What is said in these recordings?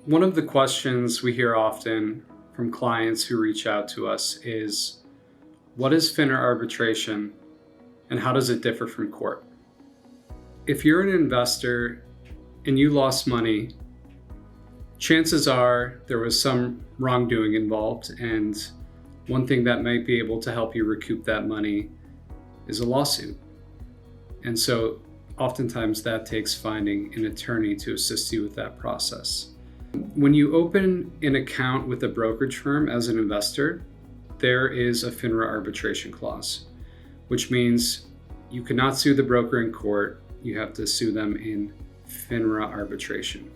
One of the questions we hear often from clients who reach out to us is, what is FINRA arbitration and how does it differ from court? If you're an investor and you lost money, chances are there was some wrongdoing involved, and one thing that might be able to help you recoup that money is a lawsuit. And so oftentimes that takes finding an attorney to assist you with that process. When you open an account with a brokerage firm as an investor, there is a FINRA arbitration clause, which means you cannot sue the broker in court. You have to sue them in FINRA arbitration.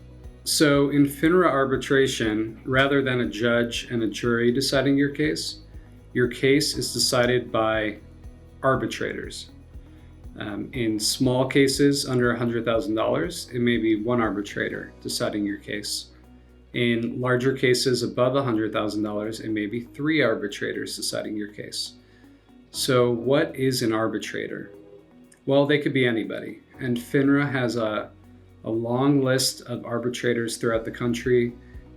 So in FINRA arbitration, rather than a judge and a jury deciding your case is decided by arbitrators. In small cases under $100,000, it may be one arbitrator deciding your case. In larger cases above $100,000, it may be three arbitrators deciding your case. So what is an arbitrator? Well, they could be anybody. And FINRA has a long list of arbitrators throughout the country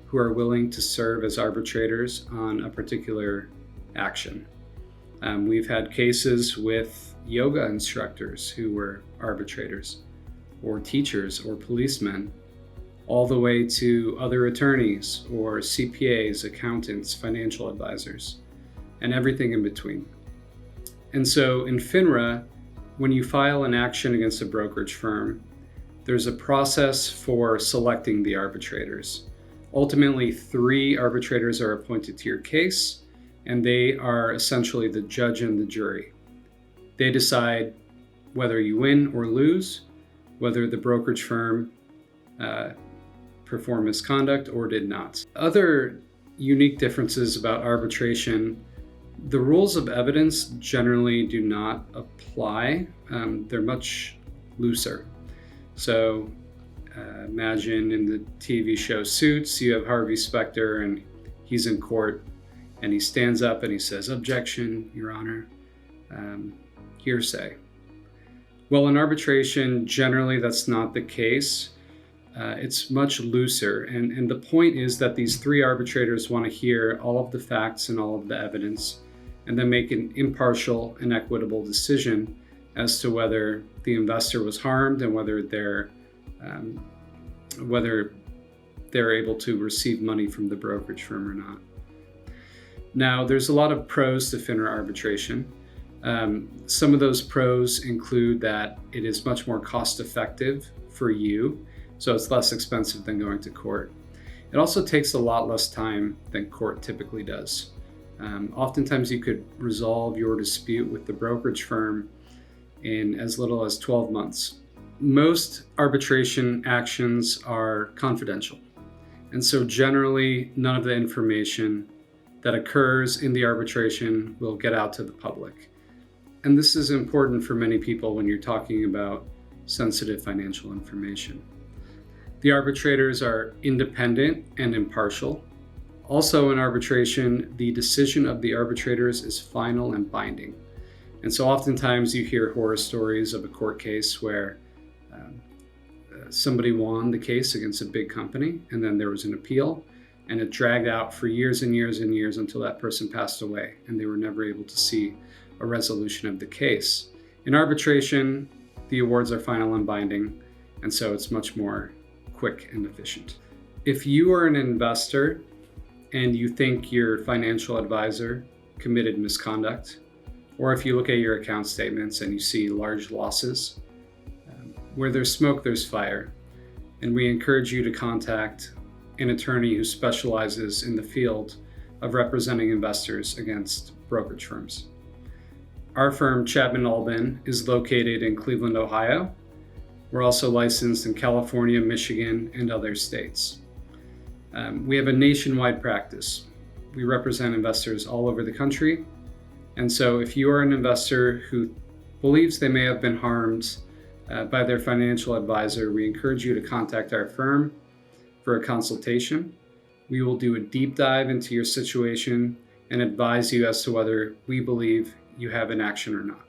who are willing to serve as arbitrators on a particular action. We've had cases with yoga instructors who were arbitrators, or teachers, or policemen, all the way to other attorneys or CPAs, accountants, financial advisors, and everything in between. And so in FINRA, when you file an action against a brokerage firm, there's a process for selecting the arbitrators. Ultimately, 3 arbitrators are appointed to your case, and they are essentially the judge and the jury. They decide whether you win or lose, whether the brokerage firm performed misconduct or did not. Other unique differences about arbitration: the rules of evidence generally do not apply. They're much looser. So imagine in the TV show Suits, you have Harvey Specter and he's in court and he stands up and he says, "Objection, Your Honor, hearsay." Well, in arbitration, generally that's not the case. It's much looser. And the point is that these 3 arbitrators want to hear all of the facts and all of the evidence and then make an impartial and equitable decision as to whether the investor was harmed and whether they're able to receive money from the brokerage firm or not. Now, there's a lot of pros to FINRA arbitration. Some of those pros include that it is much more cost effective for you, so it's less expensive than going to court. It also takes a lot less time than court typically does. Oftentimes you could resolve your dispute with the brokerage firm in as little as 12 months. Most arbitration actions are confidential, and so generally none of the information that occurs in the arbitration will get out to the public. And this is important for many people when you're talking about sensitive financial information. The arbitrators are independent and impartial. Also in arbitration, the decision of the arbitrators is final and binding. And so oftentimes you hear horror stories of a court case where somebody won the case against a big company, and then there was an appeal, and it dragged out for years and years and years until that person passed away, and they were never able to see a resolution of the case. In arbitration, the awards are final and binding, and so it's much more quick and efficient. If you are an investor and you think your financial advisor committed misconduct, or if you look at your account statements and you see large losses, where there's smoke, there's fire. And we encourage you to contact an attorney who specializes in the field of representing investors against brokerage firms. Our firm, ChapmanAlbin, is located in Cleveland, Ohio. We're also licensed in California, Michigan, and other states. We have a nationwide practice. We represent investors all over the country. And so if you are an investor who believes they may have been harmed by their financial advisor, we encourage you to contact our firm for a consultation. We will do a deep dive into your situation and advise you as to whether we believe you have an action or not.